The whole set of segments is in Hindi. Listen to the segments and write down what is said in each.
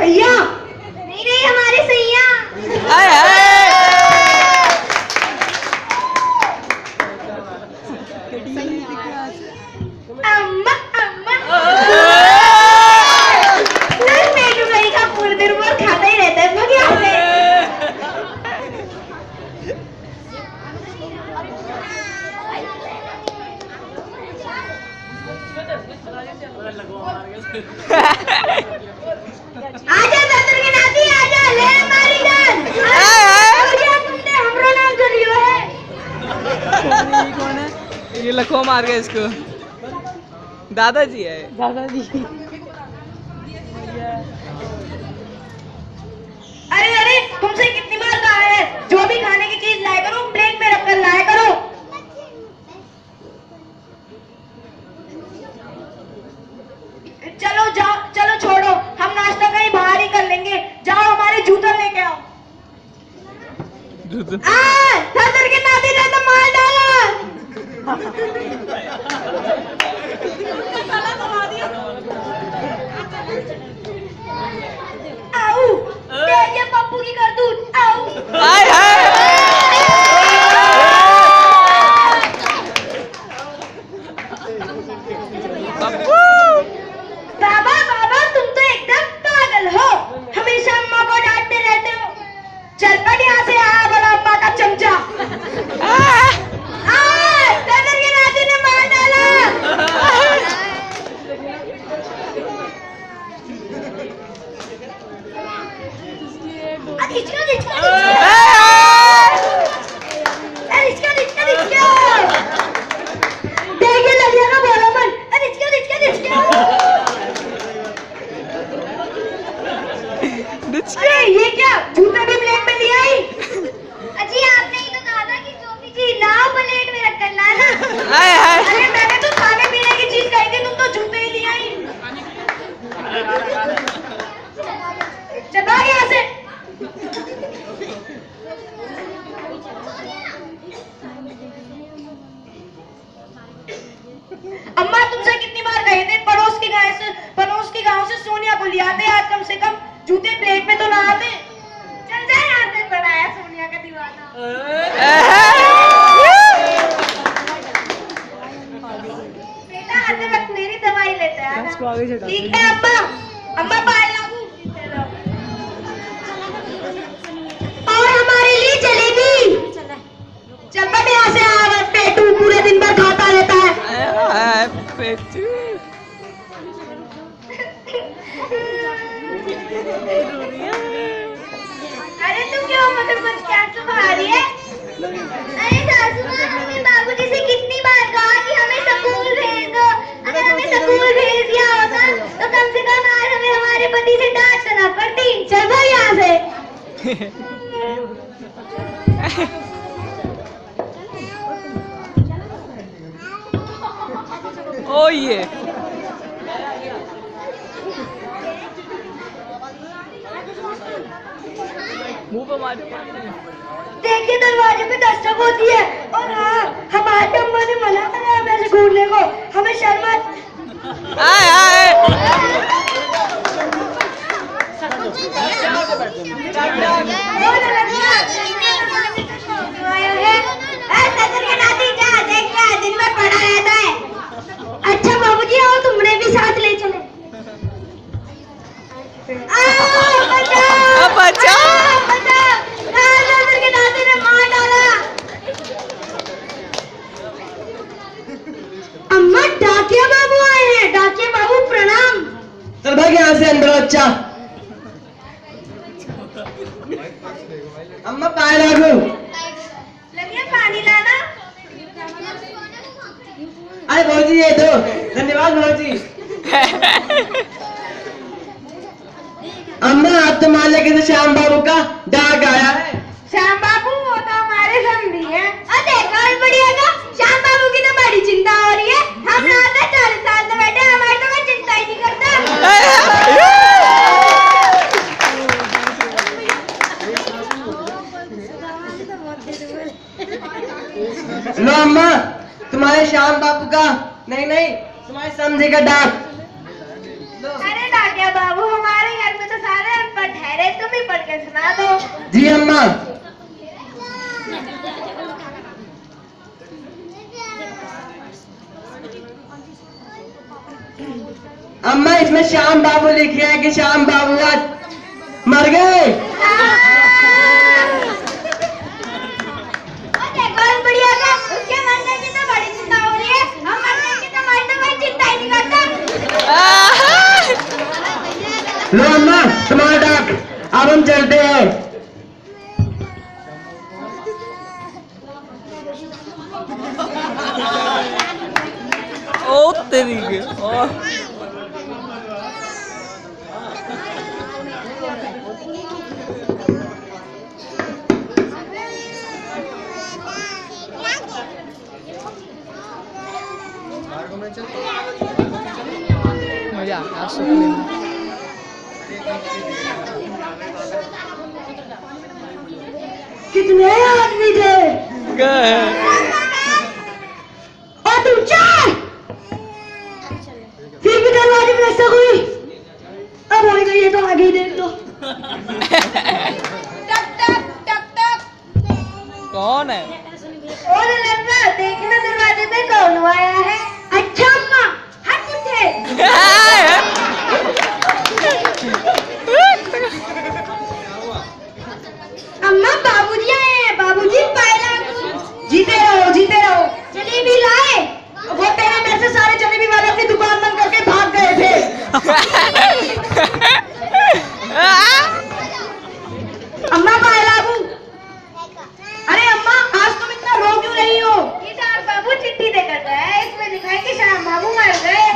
भैया नहीं नहीं हमारे सैया। अम्मा अम्मा मेनू भाई का पूरे दिन भर खाता ही रहता है भैया से। आजा दादर के नाती आजा ले हमारी जान। तुमने हमरो नाम जो लियो है। कौन है ये? लखो मार गया इसको। दादाजी है। दादाजी। अरे अरे तुमसे कितनी बार कहा है जो भी खाने की चीज लाया करो प्लेट में रखकर लाया करो। चलो जाओ चलो छोड़ो हम नाश्ता कहीं बाहर ही कर लेंगे। जाओ हमारे जूता लेके आओ। दादर के नाती ने तो मार डाला। आओ ये पप्पू की करतूत। आओ हाय हाय पप्पू। बाबा बाबा तुम तो एकदम पागल हो। हमेशा अम्मा को डांटते रहते हो। चल पड़ यहाँ से आ बड़ा अम्मा का चमचा। दादर के नाती ने मार डाला। देखिए लड़िया का बोला मन। अरे ये क्या जूता भी प्लेट में लिया ही? अजी आपने ही तो कहा था कि जो भी चीज लाओ प्लेट में रख कर लाना। अरे मैंने तो खाने पीने की चीज कही थी तुम तो जूते ही लिया ही। चल भाग यहाँ से। अम्मा तुमसे कितनी बार कहे थे पड़ोस के गांव से सोनिया को ले आते आज कम से कम जूते प्लेट में तो ना आते। चल जा यहाँ से बनाया सोनिया का दीवाना। बेटा आते वक्त मेरी दवाई लेते हैं। ठीक है अम्मा अम्मा पाए लागू। और हमारे लिए जलेबी। चल बट यहाँ से आ पेटू पूरे दिन भर खाता रहता है। पेटू अरे तू क्यों मगरमच्छ क्या सुबह आ रही है? अरे सासू माँ हमने बाबूजी से कितनी बार कहा कि हमें स्कूल भेज दो। अगर हमें स्कूल भेज दिया होता तो कम से कम आज हमें हमारे पति से डांट सुना पड़ती। चल भाई यहाँ से। ओ ये मुंह पे मार। देखिए दरवाजे पे दस्तक होती है। और हाँ हमारी अम्मा ने मना करा है वैसे घूरने को। हमें शर्म दिन भर पड़ा रहता है। अच्छा बाबूजी आओ तुमने भी साथ ले चले। अम्मा डाकिया बाबू आए हैं। डाकिया बाबू प्रणाम। चल भाग यहाँ से अंदर बच्चा। अम्मा पाए लागू। लगे पानी लाना। अरे भौजी ये दो। धन्यवाद भौजी। अम्मा आप तो मान लेके श्याम बाबू का डाक आया है। श्याम बाबू वो तो हमारे समधी हैं। अरे कौन बढ़िया का श्याम बाबू की तो बड़ी चिंता हो रही है। हम रात में 40 साल से बैठे हमारी तो कोई चिंता ही नहीं करता। लो अम्मा तुम्हारे श्याम बाबू का नहीं नहीं तुम्हारे समझे का डाक। अरे डाकिया बाबू हमारे घर में तो सारे बना दो। जी अम्मा। अम्मा इसमें श्याम बाबू लिखे हैं कि श्याम बाबू आज मर गए। बढ़िया था, उसके मरने की तो बड़ी चिंता हो रही है, हम मरने की तो हमारी तो कोई चिंता ही नहीं करता। लो अम्मा तुम्हारा डाक, अब हम चलते हैं। ओ तेरी के ओ मजा आ सुकून। कितने आदमी थे? और तुम चार, फिर भी दरवाजे में ऐसा हुई। अब हो गई है तो आगे ही देख लो। टक टक टक टक। कौन है? और लड़का देखना दरवाजे पे कौन आया है। अच्छा अम्मा हट उठे। अम्मा बाबूजी आए हैं, बाबूजी पायला। जीते रहो जीते रहो। जलेबी लाए। वो तेरे में से सारे जलेबी वाले अपनी दुकान बंद करके भाग गए थे। अम्मा पायलाबू। अरे अम्मा आज तुम इतना रो क्यों रही हो? ये श्याम बाबू चिट्ठी देकर गया है, इसमें लिखा है कि श्याम बाबू मर गए।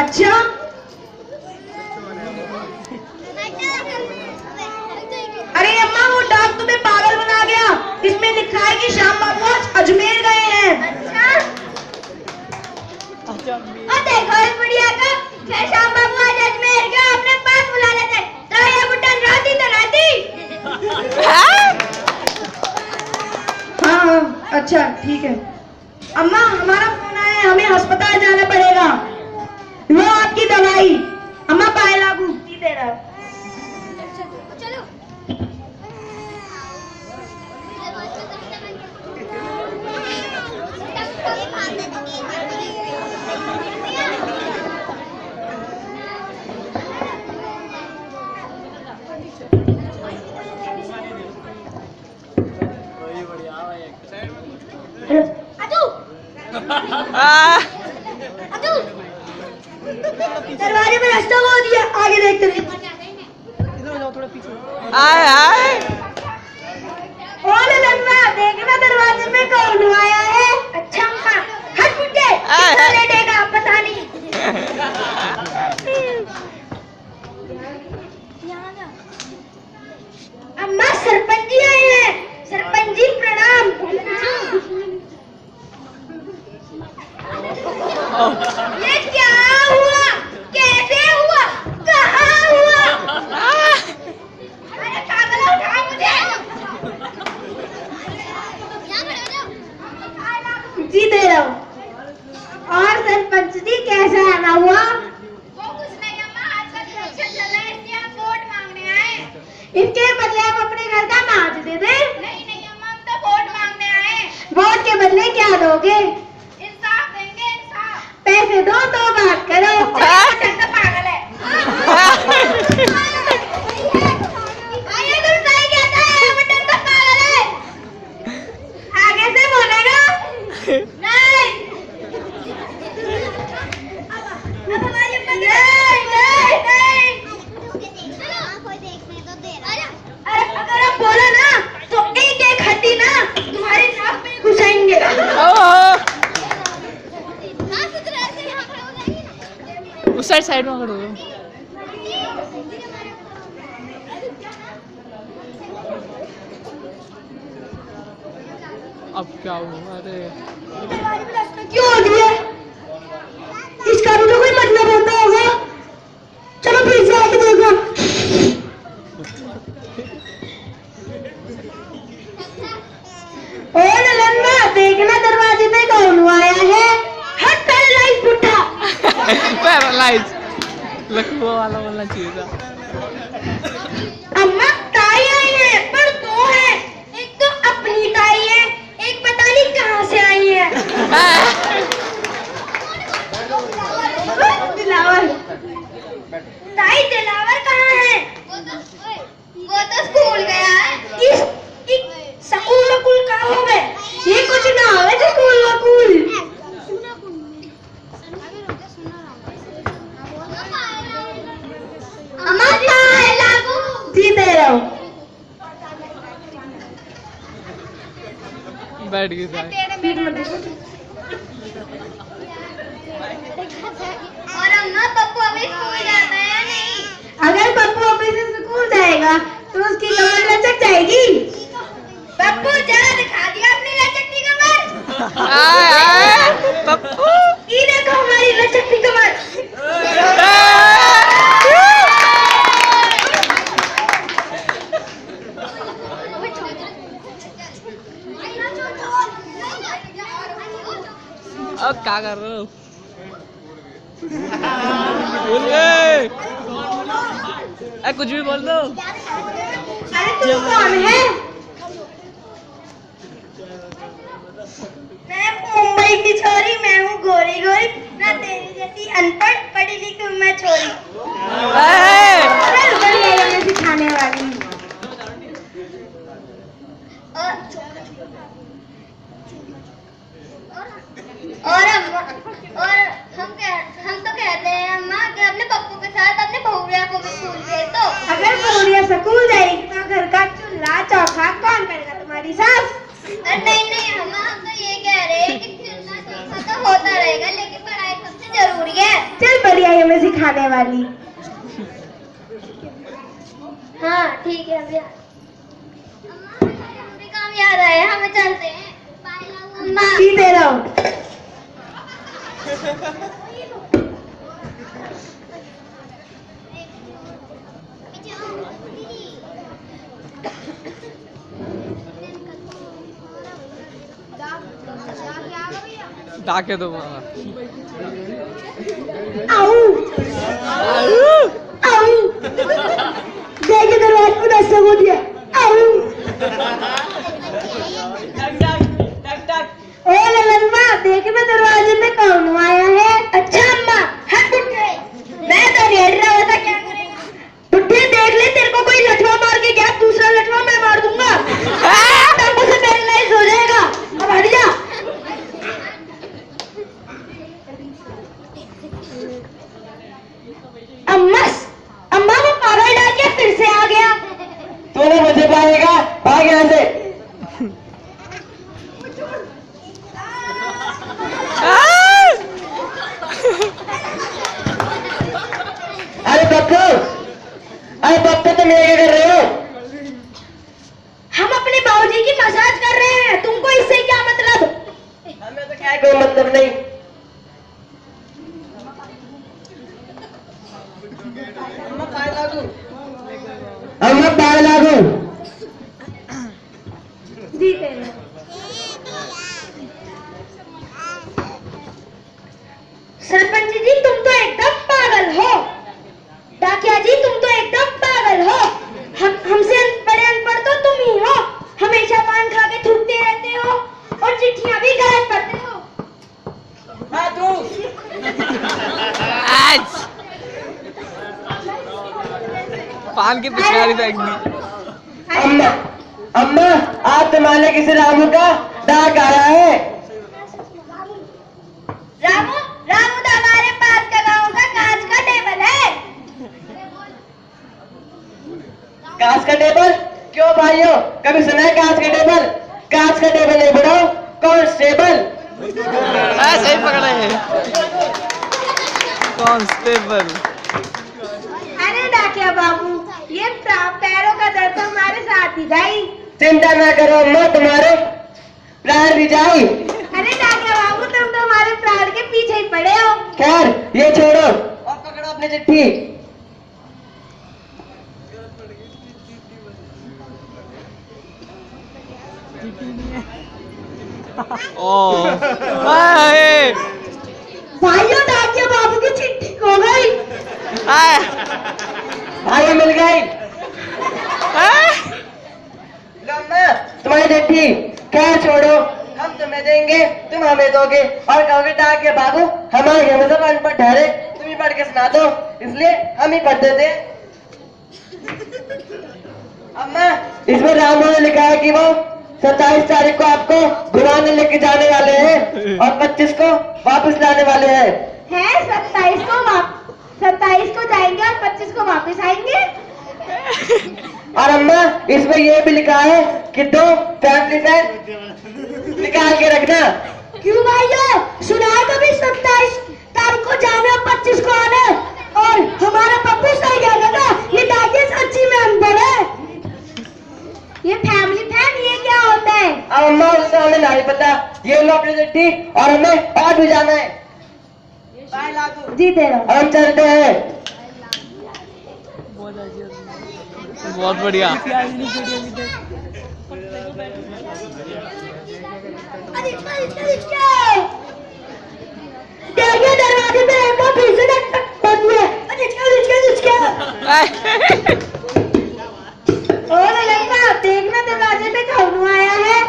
अच्छा अरे अम्मा वो डाक तुम्हें पागल बना गया। इसमें लिखा है कि श्याम बाबू आज अजमेर गए हैं। अच्छा और देखो इस बुढ़िया का, क्या श्याम बाबू आज अजमेर गए, अपने पास बुला लेते तो ये बुढ़न रोती तो रोती। हाँ अच्छा ठीक है। अम्मा हमारा फोन आया है, हमें अस्पताल जाना पड़ेगा। लो आपकी दवाई। अम्मा पाए लागू। जीते रहो। चलो दरवाजे में रास्ता खो दिया, आगे देखते रहिए। आए आए ओले लंबा देखना दरवाजे में कौन आया है। अच्छा अम्मा हट उठे, कितना लेटेगा पता नहीं। अम्मा सरपंच जी आए हैं। सरपंच जी प्रणाम। ये क्या हुआ, कैसे हुआ, कहाँ हुआ? अरे पागल उठा मुझे। जीते रहो। और सरपंच जी कैसा आना हुआ? वो कुछ नहीं अम्मा, आजकल इलेक्शन चल रहा है इसलिए हम वोट मांगने आए। इनके बदले आप अपने घर का नाच दे दे। नहीं अम्मा, हम तो वोट मांगने आए। वोट के बदले क्या दोगे? इंसाफ देंगे, इंसाफ। पैसे दो तो बात करो। बटन तो पागल है। आइए तुम सही कहता है, बटन तो पागल है। आगे से बोलेगा नहीं। अब हमारी नहीं। अरे अगर आप बोला ना तो एक एक हड्डी ना तुम्हारी नाक में घुसाएंगे। उस साइड में खड़ो। अब क्या हुआ? अरे क्यों हो गया? इसका भी तो कोई मतलब होता होगा। चलो फिर से आके देखो। ओ ललन्ना देखना दरवाजे पे कौन आया है। हट पैरालाइज बुढ़ा। पैरालाइज लखनऊ वाला बोलना चाहिए था। अम्मा ताई आई है। बैठ गई था। और अम्मा पप्पू अभी स्कूल जाता है या नहीं? अगर पप्पू अभी से स्कूल जाएगा तो उसकी कमर लचक जाएगी। पप्पू जरा दिखा दिया अपनी लचकती कमर। आए आए पप्पू। ये देखो हमारी लचकती कमर। अब क्या कर रहे हो? बोल ले। कुछ भी बोल दो। अरे तू कौन है? मैं मुंबई की छोरी, मैं हूँ गोरी गोरी, ना तेरी जैसी अनपढ़ पढ़ी लिखी हूँ मैं छोरी। चल बढ़िया ये मैं सिखाने वाली हूँ। और हम तो कहते हैं अम्मा कि अपने पप्पू के साथ अपने बहुरिया को भी स्कूल भेज दो। अगर बहुरिया स्कूल जाएगी तो घर का चूल्हा चौखा कौन करेगा? तुम्हारी सास। नहीं नहीं अम्मा, हम तो ये कह रहे हैं कि चूल्हा चौखा तो होता रहेगा लेकिन पढ़ाई सबसे जरूरी है। चल बढ़िया ये मैं सिखाने वाली। हाँ ठीक है अभी अम्मा हमें भी काम याद आया, हमें चलते हैं। बाय अम्मा। सीधे रहो। डाके दो। आऊ आऊ देखे दरवाजे को दस्तक हो दिया। आऊ ओ ललनमा देखे मैं दरवाजे में कौन आया है? अच्छा अम्मा हम बुढ़े, मैं तो रेड रहा था, क्या करेगा? बुढ़े देख ले तेरे को कोई लठवा मार के गया, दूसरा लठवा मैं मार दूंगा। तब उसे पैरालाइज हो जाएगा। अब हट जा। अम्मा वो पागल डाल के फिर से आ गया। तू नहीं बच पाएगा, भाग यहाँ से। अरे पप्पू तुम ये क्या कर रहे हो? हम अपने बाबूजी की मसाज कर रहे हैं, तुमको इससे क्या मतलब? हमें तो क्या कोई मतलब नहीं। अम्मा पाए लागू। जीते सरपंच जी तुम तो एकदम पागल हो। डाकिया जी तुम तो एकदम पागल हो। हमसे बड़े अनपढ़ तो तुम ही हो। हमेशा पान खा के थूकते रहते हो और चिट्ठियां भी गलत पढ़ते हो। आज पान की पिचकारी फेंक दी। अम्मा अम्मा आज तुम्हारे किसी रामू का डाक आया है। रामू रामू तो हमारे पास का गांव का कांच का टेबल है। कांच का टेबल? क्यों भाइयों, कभी सुना है कांच का टेबल? कांच का टेबल नहीं बढ़ो, कांस्टेबल। सही पकड़े हैं। कांस्टेबल। अरे डाकिया बाबू ये पैरों का दर्द तो हमारे साथ ही जाई। चिंता ना करो अम्मा, तुम्हारे प्राण भी जाए। अरे डाकिया बाबू तुम तो हमारे प्राण के पीछे ही पड़े हो। खैर ये छोड़ो और पकड़ो अपनी चिट्ठी। भाइयों डाकिया बाबू की चिट्ठी खो गई। भाई मिल गई। लो अम्मा तुम्हारी चिट्ठी। खैर छोड़ो, हम तुम्हें देंगे, तुम हमें दोगे और कहोगे डाकिया बाबू हमारे घर में सब अनपढ़ ठहरे, तुम ही पढ़ के सुना दो, इसलिए हम ही पढ़ते थे। अम्मा इसमें रामू ने लिखा है कि वो 27 तारीख को आपको घुमाने लेके जाने वाले हैं और 25 को वापस लाने वाले हैं। 27 को जाएंगे और 25 को वापस आएंगे। और अम्मा इसमें ये भी लिखा है कि 2 फैमिली पैक निकाल के रखना। क्यों भाइयों, सुनाए कभी 27 तारीख को जाने और 25 को आने। और हमारा पप्पू सही कहता था, ये दादी सच्ची में अनपढ़ है। ये फैमिली फैन ये क्या होता है? अब अम्मा उसका हमें नहीं पता। ये लो अपनी चिट्ठी और हमें और भी जाना है। जीते रहो। हम चलते हैं। बहुत बढ़िया। देखिए दरवाजे पे एक बार फिर से बंद है। और लड़का देखना दरवाजे पे कौन आया है।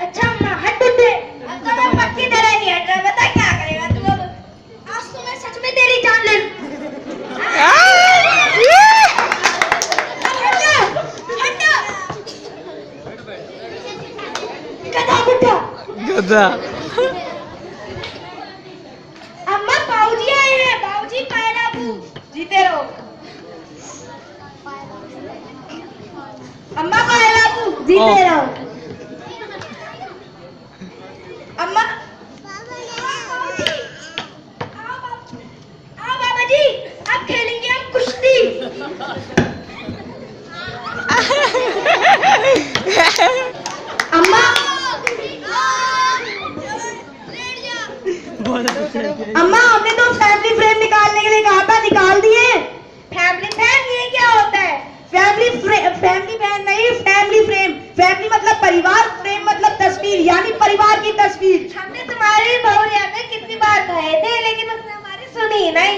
अच्छा अम्मा हट बुड्ढे, अब तो मैं पक्की तरह नहीं हट रहा। बता क्या करेगा तू अब? आज तो मैं सच में तेरी जान ले लूं। गधा बुड्ढा। गधा। अम्मा बाबूजी आए हैं। बाबूजी पायरा बू। जीते रहो। अम्मा पायरा बू। जीते रहो। अम्मा आओ बाबा जी, अब खेलेंगे हम कुश्ती। अम्मा अम्मा हमने तो फैमिली फ्रेम निकालने के लिए कहा था, निकाल दिए। फैमिली फैन ये क्या होता है? फैमिली फैन नहीं, फैमिली फ्रेम। फैमिली मतलब परिवार, फ्रेम मतलब तस्वीर, यानी परिवार की तस्वीर। हमने तुम्हारी बहुरिया में कितनी बार कहे थे, लेकिन उसने हमारी सुनी नहीं।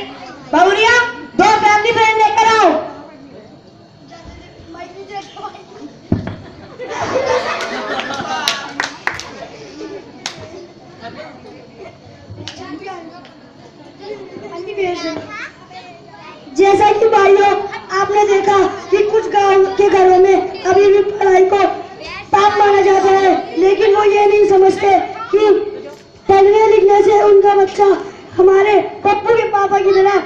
बहुरिया 2 फैमिली फ्रेम लेकर आओ। जैसा कि भाइयों आपने देखा कि कुछ गांव के घरों में अभी भी पढ़ाई को पाप माना जाता है, लेकिन वो ये नहीं समझते कि पढ़ने लिखने से उनका बच्चा हमारे पप्पू के पापा की तरह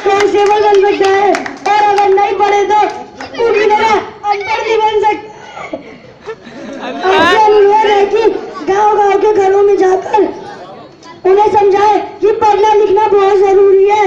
कांस्टेबल बन सकता है, और अगर नहीं पढ़े तो उनकी तरह अनपढ़ भी बन सकता है। अनुरोध है कि गांव-गांव के घरों में जाकर उन्हें समझाए कि पढ़ना लिखना बहुत जरूरी है।